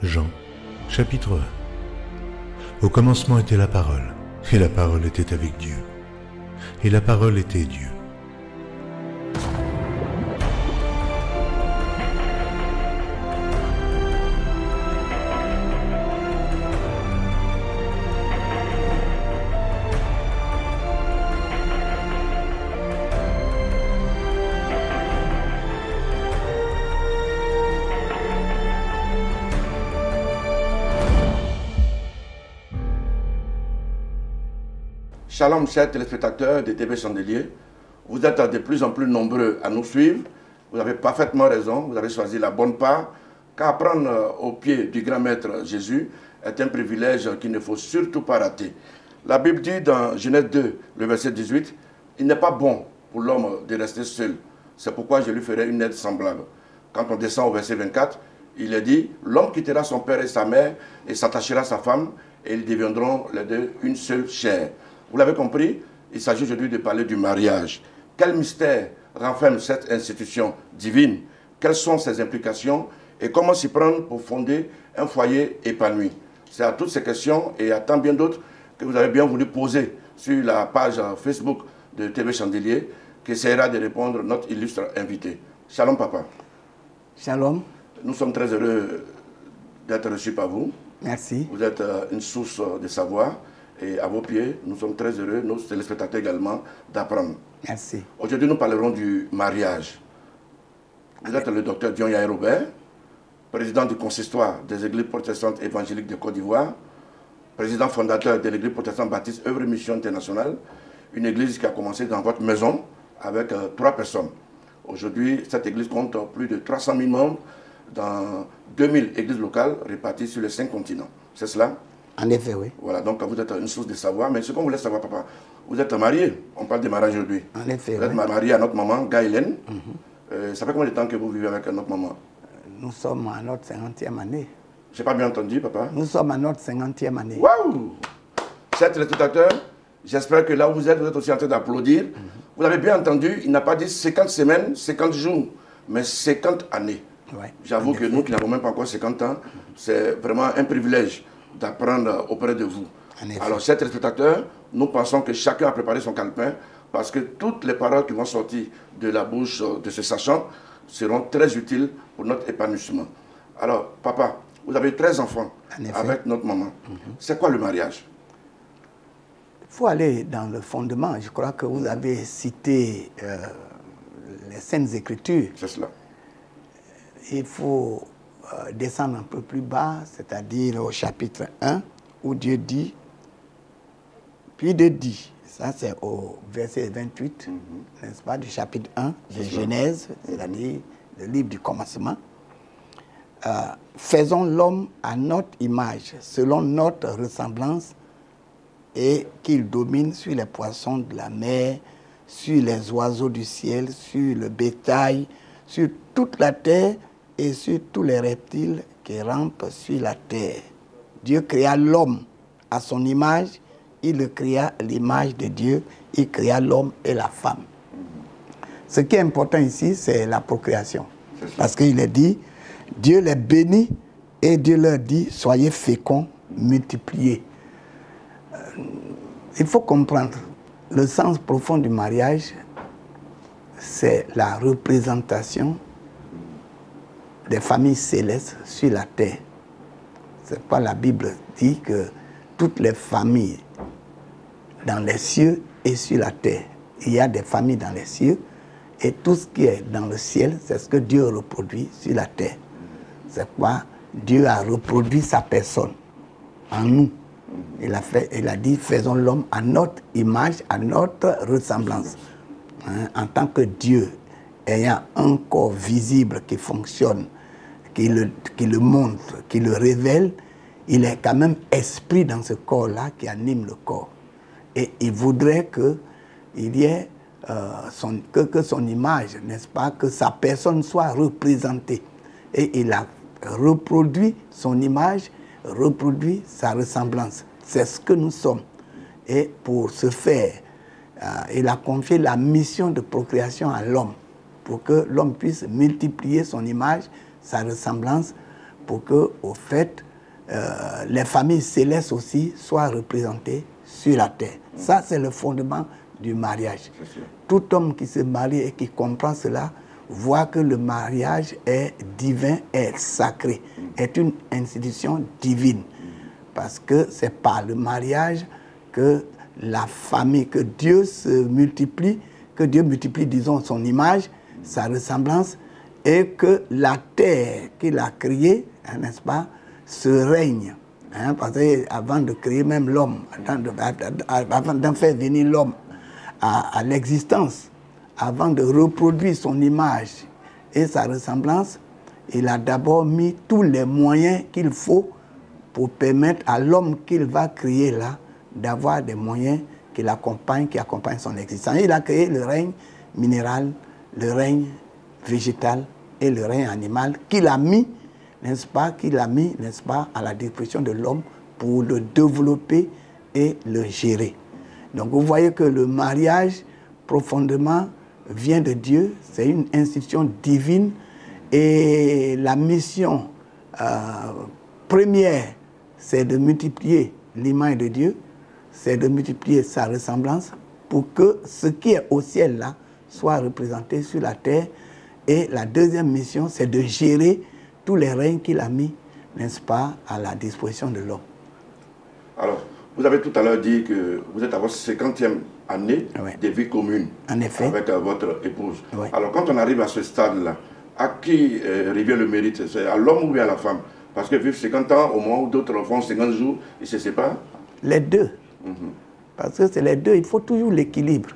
Jean, chapitre 1. Au commencement était la parole, et la parole était avec Dieu, et la parole était Dieu. Shalom, chers téléspectateurs de TV Chandelier. Vous êtes de plus en plus nombreux à nous suivre. Vous avez parfaitement raison. Vous avez choisi la bonne part. Car apprendre au pied du grand maître Jésus est un privilège qu'il ne faut surtout pas rater. La Bible dit dans Genèse 2, le verset 18, « Il n'est pas bon pour l'homme de rester seul. C'est pourquoi je lui ferai une aide semblable. » Quand on descend au verset 24, il est dit, « L'homme quittera son père et sa mère et s'attachera à sa femme et ils deviendront les deux une seule chair. » Vous l'avez compris, il s'agit aujourd'hui de parler du mariage. Quel mystère renferme cette institution divine? Quelles sont ses implications? Et comment s'y prendre pour fonder un foyer épanoui? C'est à toutes ces questions et à tant bien d'autres que vous avez bien voulu poser sur la page Facebook de TV Chandelier qu'essaiera de répondre notre illustre invité. Shalom papa. Shalom. Nous sommes très heureux d'être reçus par vous. Merci. Vous êtes une source de savoir. Et à vos pieds, nous sommes très heureux, nos téléspectateurs également, d'apprendre. Merci. Aujourd'hui, nous parlerons du mariage. Vous êtes le docteur Dion Yaye Robert, président du consistoire des églises protestantes évangéliques de Côte d'Ivoire, président fondateur de l'église protestante baptiste Œuvre Mission Internationale, une église qui a commencé dans votre maison avec 3 personnes. Aujourd'hui, cette église compte plus de 300 000 membres dans 2000 églises locales réparties sur les 5 continents. C'est cela? En effet, oui. Voilà, donc vous êtes une source de savoir. Mais ce qu'on voulait savoir, papa, vous êtes marié. On parle de mariage aujourd'hui. En effet, vous êtes marié à notre maman, Gaëlène. Ça fait combien de temps que vous vivez avec notre maman? Nous sommes à notre 50e année. Je n'ai pas bien entendu, papa. Nous sommes à notre 50e année. Waouh! Chers téléspectateurs, j'espère que là où vous êtes aussi en train d'applaudir. Vous avez bien entendu, il n'a pas dit 50 semaines, 50 jours, mais 50 années. Ouais, j'avoue que nous qui n'avons même pas encore 50 ans, c'est vraiment un privilège d'apprendre auprès de vous. Alors, chers téléspectateurs, nous pensons que chacun a préparé son calepin parce que toutes les paroles qui vont sortir de la bouche de ce sachant seront très utiles pour notre épanouissement. Alors, papa, vous avez 13 enfants avec notre maman. C'est quoi le mariage? Il faut aller dans le fondement. Je crois que vous avez cité les Saintes Écritures. C'est cela. Il faut descendre un peu plus bas, c'est-à-dire au chapitre 1, où Dieu dit, puis Dieu dit, ça c'est au verset 28, n'est-ce pas, du chapitre 1 de Genèse, c'est-à-dire le livre du commencement. Faisons l'homme à notre image, selon notre ressemblance, et qu'il domine sur les poissons de la mer, sur les oiseaux du ciel, sur le bétail, sur toute la terre, et sur tous les reptiles qui rampent sur la terre. Dieu créa l'homme à son image, il le créa à l'image de Dieu, il créa l'homme et la femme. Ce qui est important ici, c'est la procréation. Parce qu'il est dit, Dieu les bénit et Dieu leur dit, soyez féconds, multipliez. Il faut comprendre, le sens profond du mariage, c'est la représentation des familles célestes sur la terre. C'est pourquoi la Bible dit que toutes les familles dans les cieux et sur la terre, il y a des familles dans les cieux et tout ce qui est dans le ciel, c'est ce que Dieu reproduit sur la terre. C'est pourquoi Dieu a reproduit sa personne en nous. Il a dit, faisons l'homme à notre image, à notre ressemblance. En tant que Dieu, ayant un corps visible qui fonctionne, qui le montre, qui le révèle, il est quand même esprit dans ce corps-là qui anime le corps. Et il voudrait qu'il y ait que son image, n'est-ce pas, que sa personne soit représentée. Et il a reproduit son image, reproduit sa ressemblance. C'est ce que nous sommes. Et pour ce faire, il a confié la mission de procréation à l'homme, pour que l'homme puisse multiplier son image, sa ressemblance, pour que, au fait, les familles célestes aussi soient représentées sur la terre. Ça, c'est le fondement du mariage. Tout homme qui se marie et qui comprend cela voit que le mariage est divin, est sacré, est une institution divine. Parce que c'est par le mariage que la famille, que Dieu se multiplie, que Dieu multiplie, disons, son image, sa ressemblance, et que la terre qu'il a créée, n'est-ce pas, se règne. Parce qu'avant de créer même l'homme, avant d'en faire venir l'homme à l'existence, avant de reproduire son image et sa ressemblance, il a d'abord mis tous les moyens qu'il faut pour permettre à l'homme qu'il va créer là d'avoir des moyens qui l'accompagnent, qui accompagnent son existence. Il a créé le règne minéral, le règne végétal et le règne animal qu'il a mis, n'est-ce pas, à la disposition de l'homme pour le développer et le gérer. Donc vous voyez que le mariage, profondément, vient de Dieu, c'est une institution divine et la mission première, c'est de multiplier l'image de Dieu, c'est de multiplier sa ressemblance pour que ce qui est au ciel là soit représenté sur la terre. Et la deuxième mission, c'est de gérer tous les règnes qu'il a mis, n'est-ce pas, à la disposition de l'homme. Alors, vous avez tout à l'heure dit que vous êtes à votre 50e année de vie commune avec votre épouse. Alors, quand on arrive à ce stade-là, à qui revient le mérite? C'est à l'homme ou bien à la femme? Parce que vivre 50 ans, au moment où d'autres font 50 jours, ils se séparent? Les deux. Parce que c'est les deux, il faut toujours l'équilibre.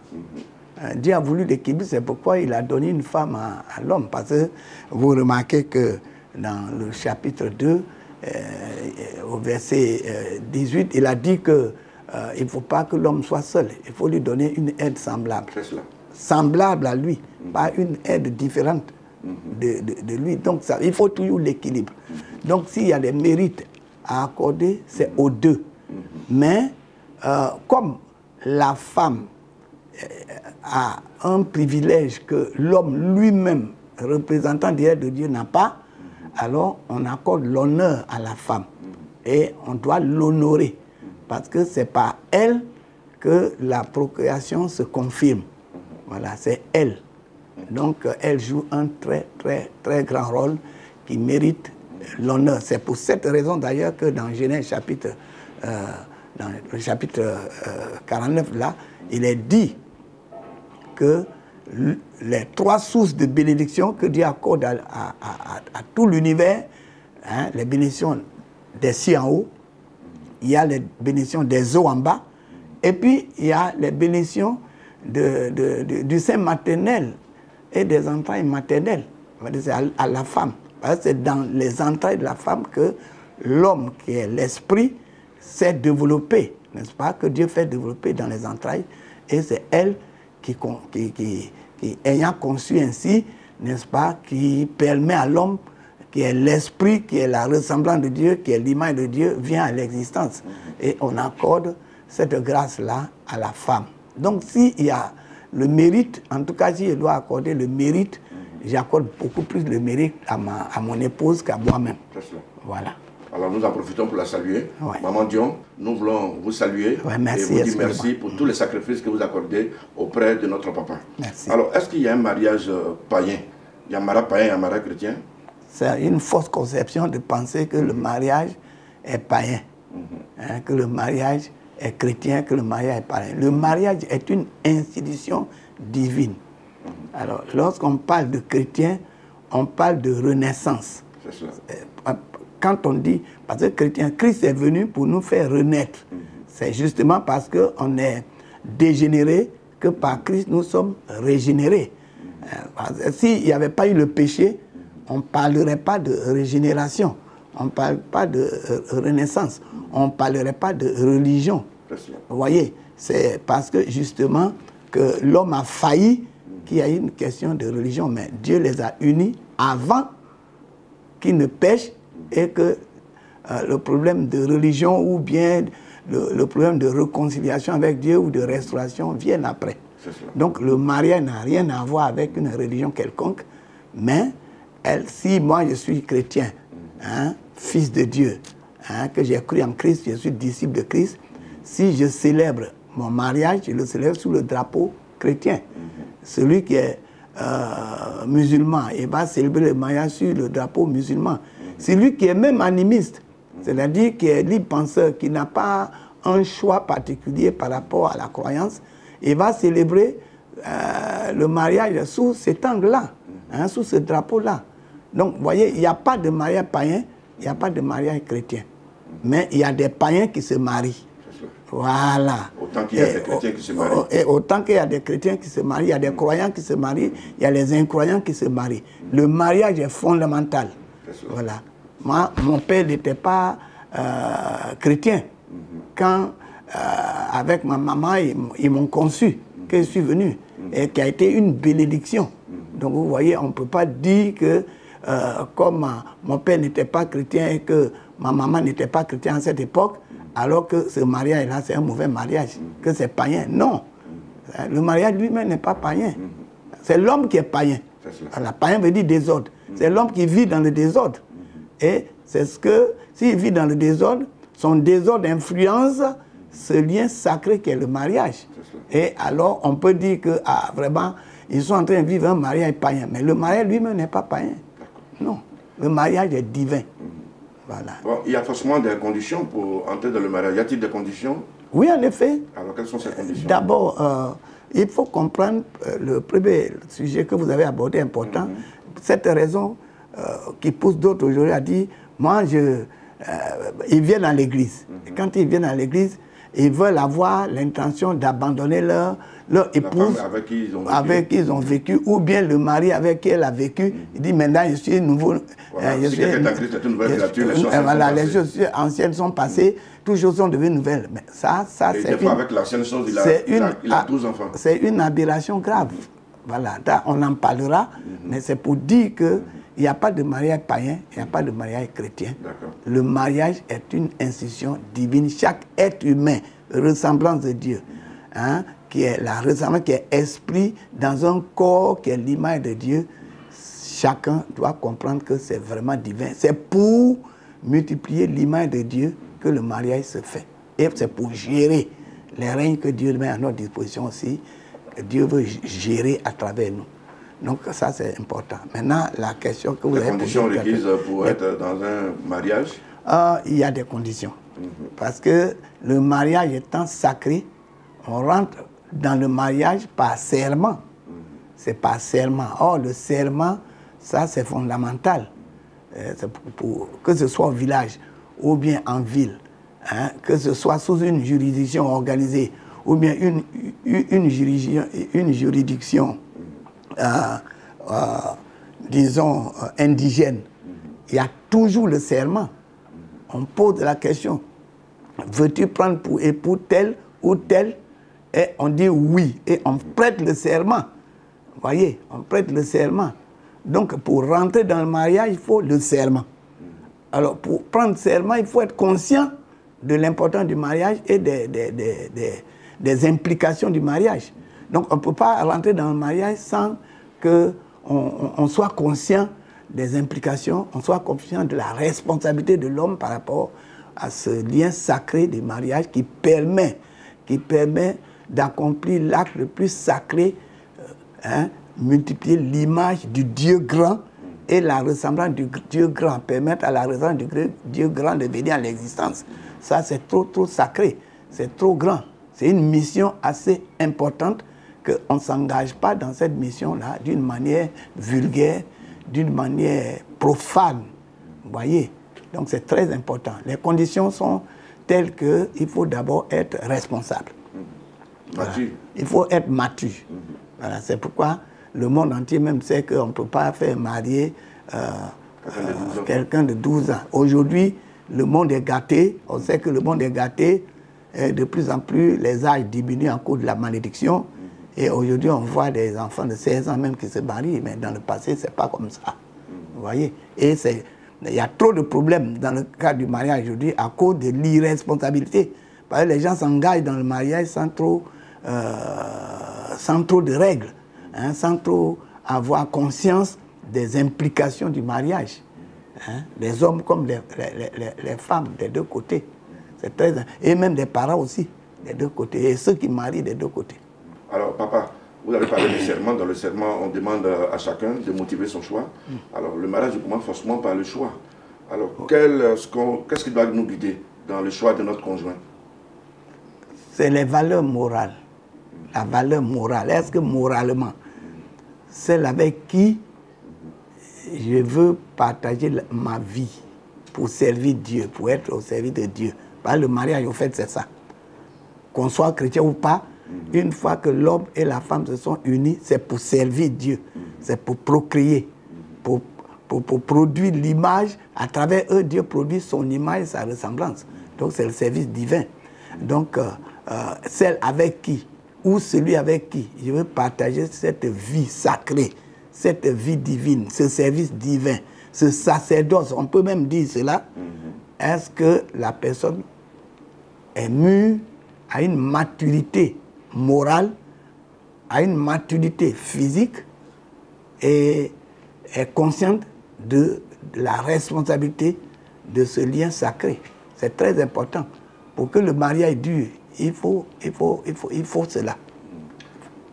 Dieu a voulu l'équilibre, c'est pourquoi il a donné une femme à l'homme. Parce que vous remarquez que dans le chapitre 2, au verset 18, il a dit qu'il ne faut pas que l'homme soit seul. Il faut lui donner une aide semblable. Semblable à lui, pas une aide différente de lui. Donc ça, il faut toujours l'équilibre. Donc s'il y a des mérites à accorder, c'est aux deux. Mais comme la femme a un privilège que l'homme lui-même, représentant direct de Dieu, n'a pas, alors on accorde l'honneur à la femme. Et on doit l'honorer. Parce que c'est par elle que la procréation se confirme. Voilà, c'est elle. Donc elle joue un très, très, très grand rôle qui mérite l'honneur. C'est pour cette raison d'ailleurs que dans Genèse chapitre, dans le chapitre 49, là, il est dit que les trois sources de bénédiction que Dieu accorde à tout l'univers, les bénédictions des cieux en haut, il y a les bénédictions des eaux en bas, et puis il y a les bénédictions du sein maternel et des entrailles maternelles. C'est à la femme. C'est dans les entrailles de la femme que l'homme, qui est l'esprit, s'est développé, n'est-ce pas, que Dieu fait développer dans les entrailles, et c'est elle qui ayant conçu ainsi, n'est-ce pas, qui permet à l'homme, qui est l'esprit, qui est la ressemblance de Dieu, qui est l'image de Dieu, vient à l'existence. Et on accorde cette grâce-là à la femme. Donc s'il y a le mérite, en tout cas si je dois accorder le mérite, j'accorde beaucoup plus le mérite à mon épouse qu'à moi-même. Voilà. Alors nous en profitons pour la saluer. Maman Dion, nous voulons vous saluer merci, et vous dire merci pour tous les sacrifices que vous accordez auprès de notre papa. Merci. Alors, est-ce qu'il y a un mariage païen? Il y a un mariage païen et un mariage chrétien? C'est une fausse conception de penser que le mariage est païen, que le mariage est chrétien, que le mariage est païen. Le mariage est une institution divine. Alors, lorsqu'on parle de chrétien, on parle de renaissance. C'est cela. Quand on dit, parce que chrétien, Christ est venu pour nous faire renaître. C'est justement parce qu'on est dégénéré que par Christ nous sommes régénérés. S'il n'y avait pas eu le péché, on ne parlerait pas de régénération, on ne parle pas de renaissance, on ne parlerait pas de religion. Vous voyez, c'est parce que justement que l'homme a failli qu'il y a une question de religion, mais Dieu les a unis avant qu'ils ne pêchent et que le problème de religion ou bien le problème de réconciliation avec Dieu ou de restauration viennent après. Donc le mariage n'a rien à voir avec une religion quelconque, mais si moi je suis chrétien, fils de Dieu, hein, que j'ai cru en Christ, je suis disciple de Christ, si je célèbre mon mariage, je le célèbre sous le drapeau chrétien. Celui qui est musulman, il va célébrer le mariage sur le drapeau musulman. Celui qui est même animiste, c'est-à-dire qui est libre penseur, qui n'a pas un choix particulier par rapport à la croyance, il va célébrer le mariage sous cet angle-là, hein, sous ce drapeau-là. Donc, vous voyez, il n'y a pas de mariage païen, il n'y a pas de mariage chrétien. Mais il y a des païens qui se marient. Voilà. Autant qu'il y a des chrétiens qui se marient. Et autant qu'il y a des chrétiens qui se marient, il y a des croyants qui se marient, il y a les incroyants qui se marient. Le mariage est fondamental. Voilà. Moi, mon père n'était pas chrétien. Quand, avec ma maman, ils m'ont conçu, que je suis venu, et qui a été une bénédiction. Donc, vous voyez, on ne peut pas dire que, comme mon père n'était pas chrétien et que ma maman n'était pas chrétienne à cette époque, alors que ce mariage-là, c'est un mauvais mariage, que c'est païen. Non. Le mariage lui-même n'est pas païen. C'est l'homme qui est païen. La païen veut dire désordre. C'est l'homme qui vit dans le désordre. Et c'est ce que, s'il vit dans le désordre, son désordre influence ce lien sacré qu'est le mariage. Et alors, on peut dire que, vraiment, ils sont en train de vivre un mariage païen. Mais le mariage lui-même n'est pas païen. Non. Le mariage est divin. Voilà. Bon, il y a forcément des conditions pour entrer dans le mariage. Y a-t-il des conditions? Oui, en effet. Alors, quelles sont ces conditions? D'abord, il faut comprendre le premier sujet que vous avez abordé, important. Cette raison qui pousse d'autres aujourd'hui à dire, moi, ils viennent à l'église. Et quand ils viennent à l'église, ils veulent avoir l'intention d'abandonner leur épouse avec qui ils ont vécu, ou bien le mari avec qui elle a vécu. Il dit, maintenant, je suis nouveau. Voilà, si quelqu'un est en Christ, c'est une nouvelle créature. Les choses anciennes sont passées, toutes choses sont devenues nouvelles. Mais ça c'est une... avec l'ancienne chose, il a 12 enfants. C'est une aberration grave. Voilà, on en parlera, mais c'est pour dire que il n'y a pas de mariage païen, il n'y a pas de mariage chrétien. Le mariage est une institution divine. Chaque être humain, ressemblance de Dieu, hein, qui est la ressemblance, qui est esprit dans un corps qui est l'image de Dieu, chacun doit comprendre que c'est vraiment divin. C'est pour multiplier l'image de Dieu que le mariage se fait. Et c'est pour gérer les règnes que Dieu met à notre disposition aussi, que Dieu veut gérer à travers nous. Donc ça, c'est important. Maintenant, la question que vous avez posée... Les conditions requises pour être dans un mariage? Il y a des conditions. Parce que le mariage étant sacré, on rentre dans le mariage par serment. C'est par serment. Or, le serment, ça, c'est fondamental. Que ce soit au village ou bien en ville, hein, que ce soit sous une juridiction organisée ou bien une juridiction disons, indigène, il y a toujours le serment. On pose la question, veux-tu prendre pour époux tel ou tel? Et on dit oui, et on prête le serment. Vous voyez, on prête le serment. Donc, pour rentrer dans le mariage, il faut le serment. Alors, pour prendre le serment, il faut être conscient de l'importance du mariage et des implications du mariage. Donc, on ne peut pas rentrer dans le mariage sans qu'on soit conscient des implications, on soit conscient de la responsabilité de l'homme par rapport à ce lien sacré du mariage qui permet d'accomplir l'acte le plus sacré, multiplier l'image du Dieu grand et la ressemblance du Dieu grand, permettre à la ressemblance du Dieu grand de venir à l'existence. Ça, c'est trop sacré, c'est trop grand. C'est une mission assez importante qu'on ne s'engage pas dans cette mission-là d'une manière vulgaire, d'une manière profane. Vous voyez? Donc c'est très important. Les conditions sont telles qu'il faut d'abord être responsable. Voilà. Il faut être mature. Voilà. C'est pourquoi le monde entier même sait qu'on ne peut pas faire marier quelqu'un de 12 ans. Aujourd'hui, le monde est gâté. On sait que le monde est gâté. Et de plus en plus, les âges diminuent en cause de la malédiction. Et aujourd'hui, on voit des enfants de 16 ans même qui se marient, mais dans le passé, ce n'est pas comme ça. Vous voyez? Et il y a trop de problèmes dans le cas du mariage aujourd'hui à cause de l'irresponsabilité. Parce que les gens s'engagent dans le mariage sans trop de règles, hein, sans trop avoir conscience des implications du mariage. Hein? Les hommes comme les femmes des deux côtés. C'est très... Et même des parents aussi, des deux côtés. Et ceux qui marient des deux côtés. Alors, papa, vous avez parlé du serment. Dans le serment, on demande à chacun de motiver son choix. Alors, le mariage commence forcément par le choix. Alors, qu'est-ce qui doit nous guider dans le choix de notre conjoint? C'est les valeurs morales. La valeur morale. Est-ce que moralement, celle avec qui je veux partager ma vie pour servir Dieu, pour être au service de Dieu. Parce que le mariage, en fait, c'est ça. Qu'on soit chrétien ou pas, une fois que l'homme et la femme se sont unis, c'est pour servir Dieu. C'est pour procréer, pour produire l'image. À travers eux, Dieu produit son image et sa ressemblance. Donc, c'est le service divin. Donc, celle avec qui, ou celui avec qui je veux partager cette vie sacrée, cette vie divine, ce service divin, ce sacerdoce, on peut même dire cela. Est-ce que la personne est mûre à une maturité morale, à une maturité physique et est consciente de la responsabilité de ce lien sacré? C'est très important. Pour que le mariage dure, il faut cela.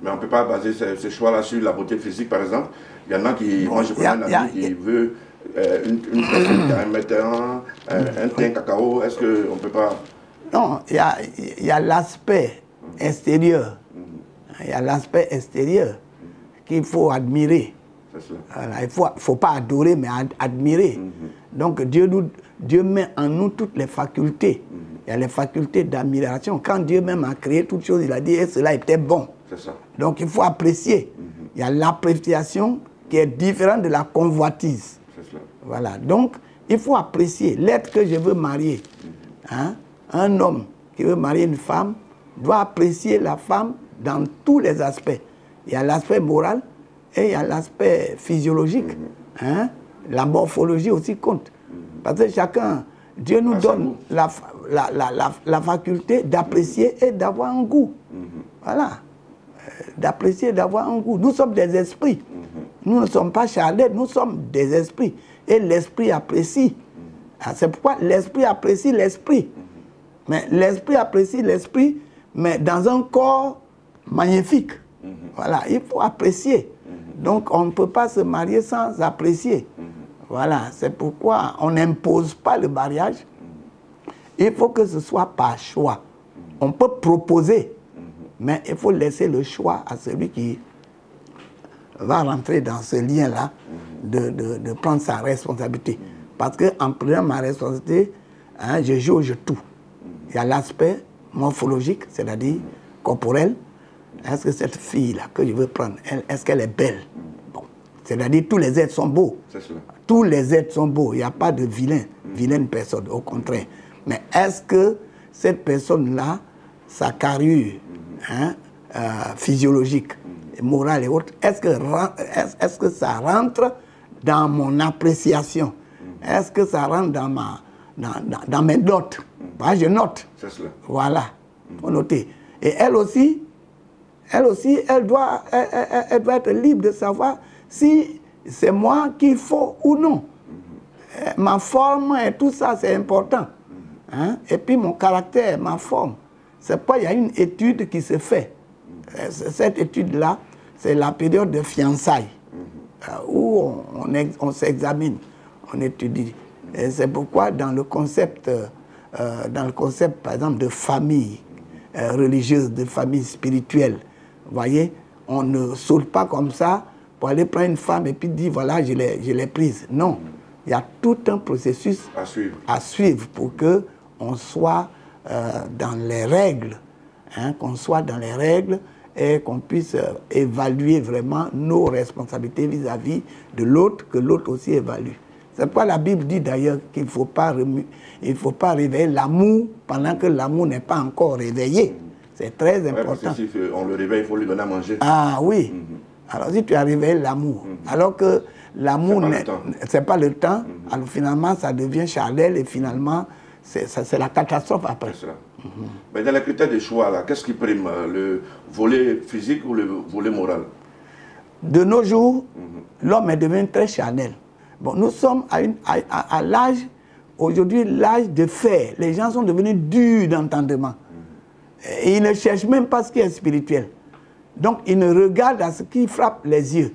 Mais on ne peut pas baser ce choix-là sur la beauté physique, par exemple. Il y en a qui... Moi, je connais un ami qui veut une personne qui a 1m1, un teint cacao. Est-ce qu'on ne peut pas... Non, il y a l'aspect extérieur. Il y a l'aspect extérieur qu'il faut admirer. Voilà, il ne faut pas adorer, mais admirer. Donc, Dieu met en nous toutes les facultés. Il y a les facultés d'admiration. Quand Dieu même a créé toutes choses, il a dit, et cela était bon. Ça. Donc il faut apprécier. Il y a l'appréciation qui est différente de la convoitise. Voilà. Donc il faut apprécier. L'être que je veux marier, hein, un homme qui veut marier une femme doit apprécier la femme dans tous les aspects. Il y a l'aspect moral et il y a l'aspect physiologique. Hein. La morphologie aussi compte. Parce que chacun, Dieu nous donne la faculté d'apprécier et d'avoir un goût. Voilà. D'apprécier, d'avoir un goût. Nous sommes des esprits. Nous ne sommes pas charnels, nous sommes des esprits. Et l'esprit apprécie. C'est pourquoi l'esprit apprécie l'esprit. Mais l'esprit apprécie l'esprit, mais dans un corps magnifique. Voilà, il faut apprécier. Donc on ne peut pas se marier sans apprécier. Voilà, c'est pourquoi on n'impose pas le mariage. Il faut que ce soit par choix. On peut proposer, mais il faut laisser le choix à celui qui va rentrer dans ce lien-là, de prendre sa responsabilité. Parce qu'en prenant ma responsabilité, hein, je jauge tout. Il y a l'aspect morphologique, c'est-à-dire corporel. Est-ce que cette fille-là que je veux prendre, est-ce qu'elle est belle? Bon. C'est-à-dire tous les êtres sont beaux. Tous les êtres sont beaux. Il n'y a pas de vilaine personne, au contraire. Mais est-ce que cette personne-là, sa carrure hein, physiologique, morale et autres, est-ce que ça rentre dans mon appréciation? Est-ce que ça rentre dans mes notes? Bah, je note. Voilà, il faut noter. Et elle aussi, elle doit être libre de savoir si c'est moi qu'il faut ou non. Ma forme et tout ça, c'est important. Hein? Et puis mon caractère, ma forme. C'est pourquoi il y a une étude qui se fait. Cette étude-là, c'est la période de fiançailles, où on s'examine, on étudie. Et c'est pourquoi dans le concept, par exemple, de famille religieuse, de famille spirituelle, vous voyez, on ne saute pas comme ça pour aller prendre une femme et puis dire, voilà, je l'ai prise. Non, il y a tout un processus à suivre pour qu'on soit dans les règles, hein, qu'on soit dans les règles et qu'on puisse évaluer vraiment nos responsabilités vis-à-vis de l'autre, que l'autre aussi évalue. C'est pourquoi la Bible dit d'ailleurs qu'il ne faut pas réveiller l'amour pendant que l'amour n'est pas encore réveillé. C'est très important. Parce que si on le réveille, il faut lui donner à manger. Ah oui. Alors si tu as réveillé l'amour, alors que l'amour, c'est pas le temps, alors finalement ça devient charnel et finalement c'est la catastrophe après. Mais dans les critères de choix, là, qu'est-ce qui prime, le volet physique ou le volet moral? De nos jours, l'homme est devenu très charnel. Bon, nous sommes à l'âge, aujourd'hui, l'âge de fer. Les gens sont devenus durs d'entendement. Et ils ne cherchent même pas ce qui est spirituel. Donc, ils ne regardent à ce qui frappe les yeux.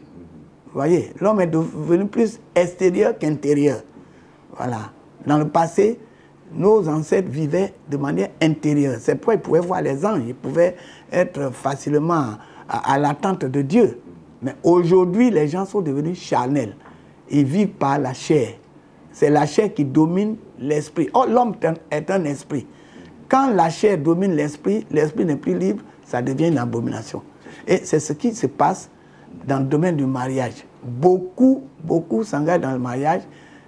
Vous voyez, l'homme est devenu plus extérieur qu'intérieur. Voilà. Dans le passé, nos ancêtres vivaient de manière intérieure. C'est pourquoi ils pouvaient voir les anges, ils pouvaient être facilement à l'attente de Dieu. Mais aujourd'hui, les gens sont devenus charnels. Ils vivent par la chair. C'est la chair qui domine l'esprit. Oh, l'homme est un esprit. Quand la chair domine l'esprit n'est plus libre, ça devient une abomination. Et c'est ce qui se passe dans le domaine du mariage. Beaucoup s'engagent dans le mariage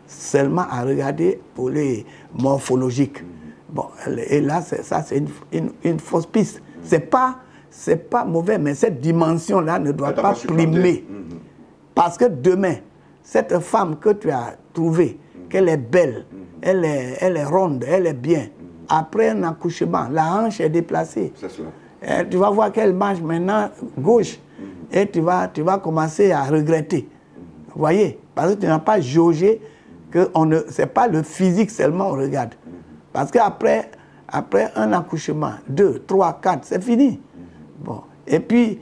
seulement à regarder pour les morphologiques. Bon, et là, ça, c'est une fausse piste. C'est pas mauvais, mais cette dimension-là ne doit pas primer. Parce que demain, cette femme que tu as trouvée, qu'elle est belle, elle est ronde, elle est bien, après un accouchement, la hanche est déplacée. C'est cela. Et tu vas voir qu'elle mange maintenant gauche et tu vas commencer à regretter. Vous voyez? Parce que tu n'as pas jaugé que ce n'est pas le physique seulement on regarde. Parce qu'après un accouchement, 2, 3, 4, c'est fini. Bon. Et puis,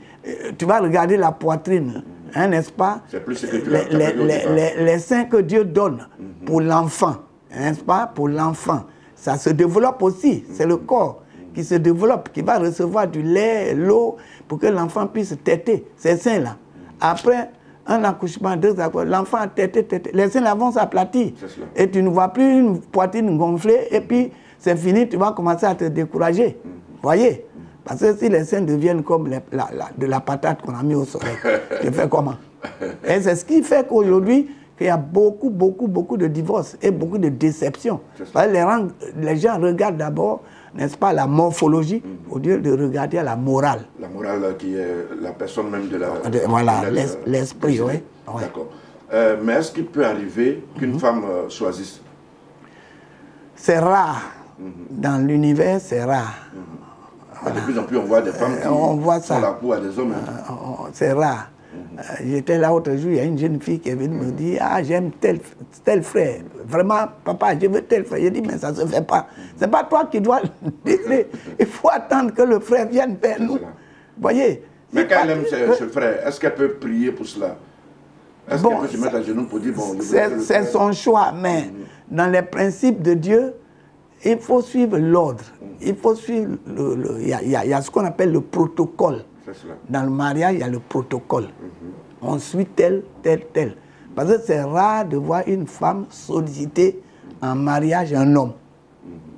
tu vas regarder la poitrine, hein, n'est-ce pas? C'est plus ce que tu as les seins que Dieu donne pour l'enfant, n'est-ce pas? Pour l'enfant. Ça se développe aussi. C'est le corps qui se développe, qui va recevoir du lait, l'eau, pour que l'enfant puisse téter ces seins-là. Après un accouchement, 2 accouchements, l'enfant a tété, les seins-là vont s'aplatir. Et tu ne vois plus une poitrine gonflée, et puis c'est fini, tu vas commencer à te décourager. Vous voyez? Parce que si les seins deviennent comme de la patate qu'on a mis au soleil, tu fais comment? Et c'est ce qui fait qu'aujourd'hui, qu'il y a beaucoup de divorces et beaucoup de déceptions. Parce que les gens regardent d'abord, n'est-ce pas, la morphologie, au lieu de regarder à la morale. La morale qui est la personne même de la... Voilà, l'esprit, oui. D'accord. Mais est-ce qu'il peut arriver qu'une femme choisisse? C'est rare. Dans l'univers, c'est rare. Voilà. De plus en plus, on voit des femmes qui font la cour à des hommes. C'est rare. J'étais là l'autre jour, il y a une jeune fille qui est venue me dire « Ah, j'aime tel frère. Vraiment, papa, je veux tel frère. » J'ai dit « Mais ça ne se fait pas. C'est pas toi qui dois décider. Il faut attendre que le frère vienne vers nous. » Vous voyez? Mais quand elle aime ce frère, est-ce qu'elle peut prier pour cela? Est-ce qu'elle peut se mettre à genoux pour dire « Bon, c'est son choix, mais dans les principes de Dieu, il faut suivre l'ordre. Il faut suivre il y a ce qu'on appelle le protocole. Dans le mariage, il y a le protocole. On suit tel. Parce que c'est rare de voir une femme solliciter en mariage un homme.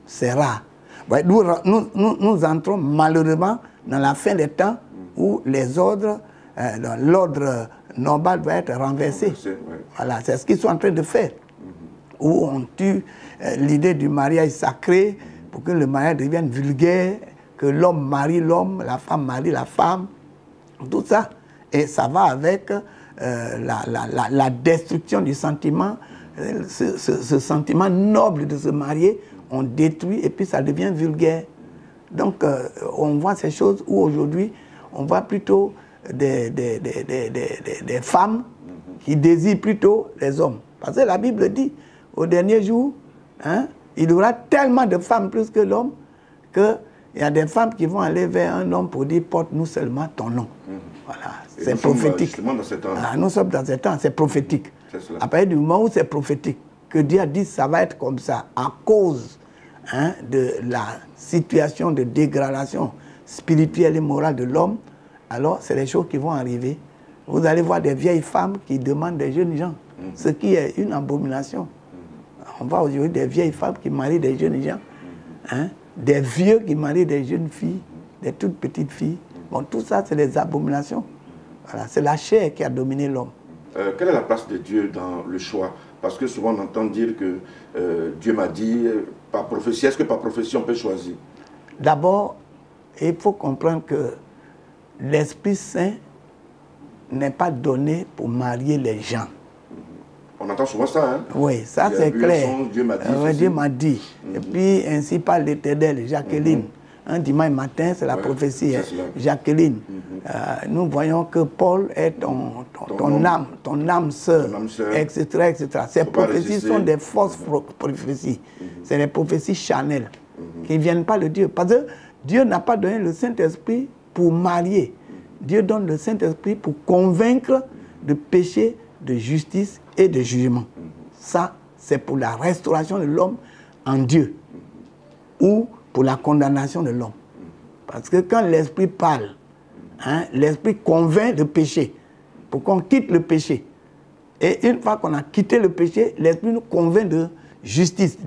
C'est rare. Ouais, nous entrons malheureusement dans la fin des temps où l'ordre normal va être renversé. Voilà, c'est ce qu'ils sont en train de faire. Où on tue l'idée du mariage sacré pour que le mariage devienne vulgaire, que l'homme marie l'homme, la femme marie la femme, tout ça. Et ça va avec la destruction du sentiment, ce sentiment noble de se marier, on détruit et puis ça devient vulgaire. Donc on voit ces choses où aujourd'hui, on voit plutôt des femmes qui désirent plutôt les hommes. Parce que la Bible dit, au dernier jour, hein, il y aura tellement de femmes plus que l'homme qu'il y a des femmes qui vont aller vers un homme pour dire « porte-nous seulement ton nom ». Voilà, c'est prophétique. Nous sommes dans ce temps, c'est prophétique. À partir du moment où c'est prophétique, que Dieu a dit ça va être comme ça, à cause de la situation de dégradation spirituelle et morale de l'homme, alors c'est les choses qui vont arriver. Vous allez voir des vieilles femmes qui demandent des jeunes gens, ce qui est une abomination. On voit aujourd'hui des vieilles femmes qui marient des jeunes gens, des vieux qui marient des jeunes filles, des toutes petites filles. Bon, tout ça, c'est des abominations. Voilà, c'est la chair qui a dominé l'homme. Quelle est la place de Dieu dans le choix? Parce que souvent on entend dire que Dieu m'a dit, par prophétie, est-ce que par prophétie on peut choisir? D'abord, il faut comprendre que l'Esprit Saint n'est pas donné pour marier les gens. On entend souvent ça, hein? Oui, ça c'est clair. Dieu m'a dit. Dieu m'a dit. Et puis, ainsi parle l'Éternel, Jacqueline. un dimanche matin, c'est la prophétie Jacqueline. Nous voyons que Paul est ton âme sœur, etc., etc. Ces prophéties sont des fausses prophéties. C'est des prophéties charnelles qui ne viennent pas de Dieu. Parce que Dieu n'a pas donné le Saint-Esprit pour marier. Dieu donne le Saint-Esprit pour convaincre de péché, de justice et de jugement. Ça, c'est pour la restauration de l'homme en Dieu ou pour la condamnation de l'homme. Parce que quand l'Esprit parle, l'Esprit convainc de péché pour qu'on quitte le péché. Et une fois qu'on a quitté le péché, l'Esprit nous convainc de justice.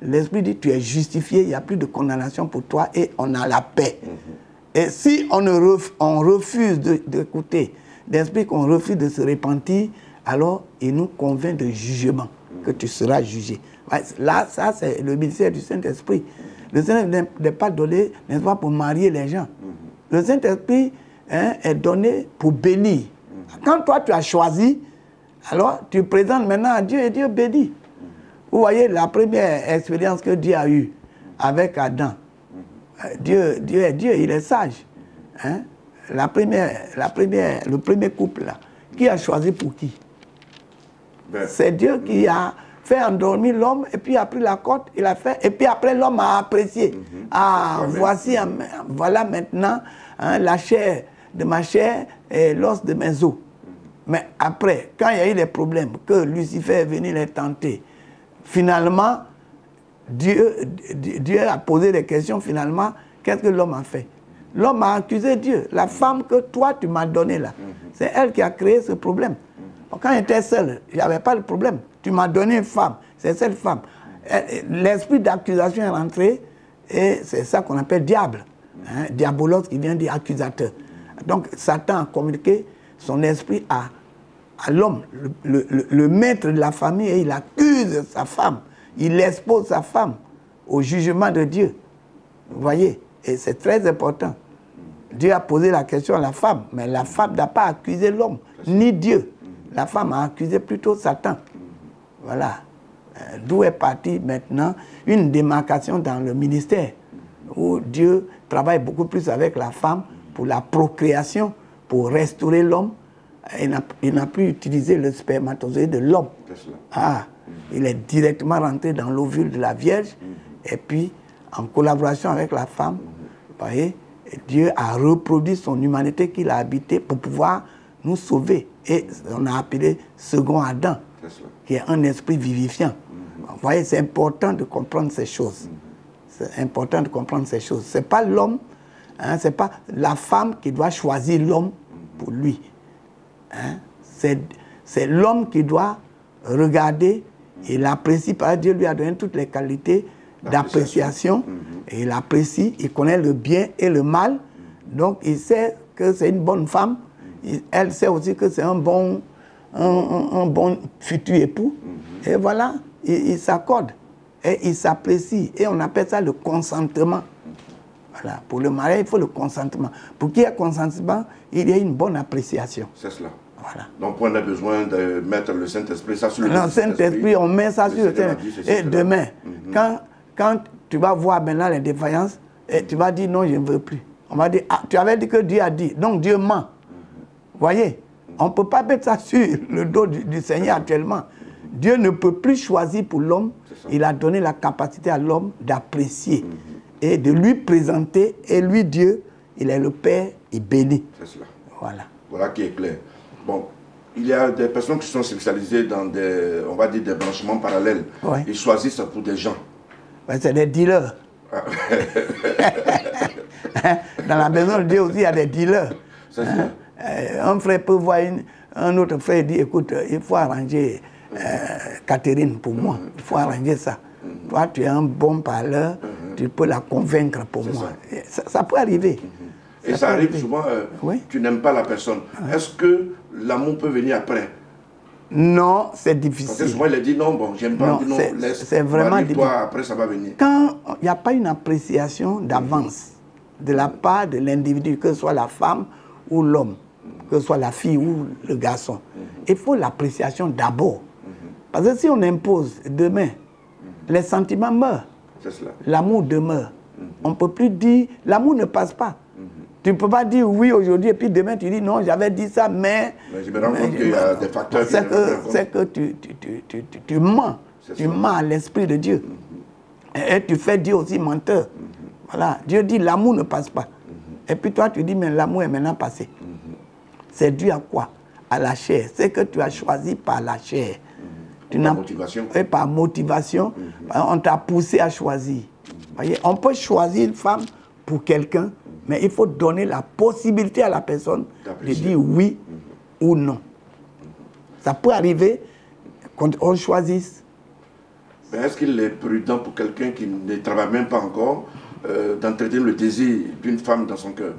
L'Esprit dit, tu es justifié, il n'y a plus de condamnation pour toi et on a la paix. Et si on refuse d'écouter l'Esprit, qu'on refuse de se repentir, alors il nous convainc de jugement, que tu seras jugé. Là, ça, c'est le ministère du Saint-Esprit. Le Saint-Esprit n'est pas donné, n'est-ce pas, pour marier les gens. Le Saint-Esprit est donné pour bénir. Quand toi, tu as choisi, alors tu présentes maintenant à Dieu et Dieu bénit. Vous voyez la première expérience que Dieu a eue avec Adam. Dieu est Dieu, il est sage. Le premier couple, là, qui a choisi pour qui? C'est Dieu qui a fait endormir l'homme et puis a pris la corde, il a fait, et puis après l'homme a apprécié. Voilà maintenant la chair de ma chair et l'os de mes os. Mais après, quand il y a eu des problèmes, que Lucifer est venu les tenter, finalement, Dieu a posé des questions, finalement, qu'est-ce que l'homme a fait? L'homme a accusé Dieu. La femme que toi, tu m'as donnée là, c'est elle qui a créé ce problème. Quand j'étais seul, il n'y avait pas de problème. Tu m'as donné une femme, c'est cette femme. L'esprit d'accusation est rentré et c'est ça qu'on appelle diable. Diabolos qui vient dire accusateur. Donc Satan a communiqué son esprit à l'homme, le maître de la famille, et il accuse sa femme. Il expose sa femme au jugement de Dieu. Vous voyez? Et c'est très important. Dieu a posé la question à la femme, mais la femme n'a pas accusé l'homme, ni Dieu. La femme a accusé plutôt Satan. Voilà. D'où est partie maintenant une démarcation dans le ministère, où Dieu travaille beaucoup plus avec la femme pour la procréation, pour restaurer l'homme. Il n'a plus utilisé le spermatozoïde de l'homme. Il est directement rentré dans l'ovule de la Vierge, et puis en collaboration avec la femme, vous voyez, Dieu a reproduit son humanité qu'il a habité pour pouvoir nous sauver. Et on a appelé second Adam, qui est un esprit vivifiant. Vous voyez, c'est important de comprendre ces choses. C'est important de comprendre ces choses. Ce n'est pas l'homme, ce n'est pas la femme qui doit choisir l'homme pour lui. C'est l'homme qui doit regarder et l'apprécier. Parce que Dieu lui a donné toutes les qualités d'appréciation. Et il apprécie, il connaît le bien et le mal. Donc il sait que c'est une bonne femme. Elle sait aussi que c'est un bon futur époux. Et voilà, il s'accorde. Et il s'apprécie. Et on appelle ça le consentement. Voilà. Pour le mariage, il faut le consentement. Pour qu'il y ait consentement, il y a une bonne appréciation. C'est cela. Voilà. Donc on a besoin de mettre le Saint-Esprit, ça sur le Saint-Esprit, on met ça sur le Saint-Esprit. Et demain, quand tu vas voir maintenant les défaillances, et tu vas dire non, je ne veux plus. On va dire, ah, tu avais dit que Dieu a dit, donc Dieu ment. Vous voyez, on ne peut pas mettre ça sur le dos du Seigneur actuellement. Dieu ne peut plus choisir pour l'homme. Il a donné la capacité à l'homme d'apprécier et de lui présenter. Et lui, Dieu, il est le Père, il bénit. C'est cela. Voilà. Voilà qui est clair. Bon, il y a des personnes qui sont spécialisées dans des, on va dire, des branchements parallèles. Ouais. Ils choisissent pour des gens. Ouais, c'est des dealers. Dans la maison de Dieu aussi, il y a des dealers. Un frère peut voir un autre frère dit, écoute, il faut arranger Catherine pour moi. Il faut arranger ça. Toi, tu es un bon parleur, tu peux la convaincre pour moi. Ça peut arriver. Et ça arrive souvent, oui. Tu n'aimes pas la personne. Est-ce que l'amour peut venir après? Non, c'est difficile. Parce que souvent, il a dit non, bon, j'aime pas, non, laisse. C'est vraiment difficile. Toi, après, ça va venir. Quand il n'y a pas une appréciation d'avance de la part de l'individu, que ce soit la femme ou l'homme, que ce soit la fille ou le garçon, il faut l'appréciation d'abord. Parce que si on impose demain, les sentiments meurent. C'est cela. L'amour demeure. On ne peut plus dire, l'amour ne passe pas. Tu ne peux pas dire oui aujourd'hui et puis demain tu dis non, j'avais dit ça, mais je me rends compte qu'il y a des facteurs qui c'est que tu mens. Tu mens à l'Esprit de Dieu. Et tu fais Dieu aussi menteur. Voilà. Dieu dit l'amour ne passe pas. Et puis toi tu dis mais l'amour est maintenant passé. C'est dû à quoi? À la chair. C'est que tu as choisi par la chair. Par motivation. Et par motivation, on t'a poussé à choisir. Voyez, on peut choisir une femme pour quelqu'un, mais il faut donner la possibilité à la personne de dire oui ou non. Ça peut arriver quand on choisisse. Est-ce qu'il est prudent pour quelqu'un qui ne travaille même pas encore d'entretenir le désir d'une femme dans son cœur?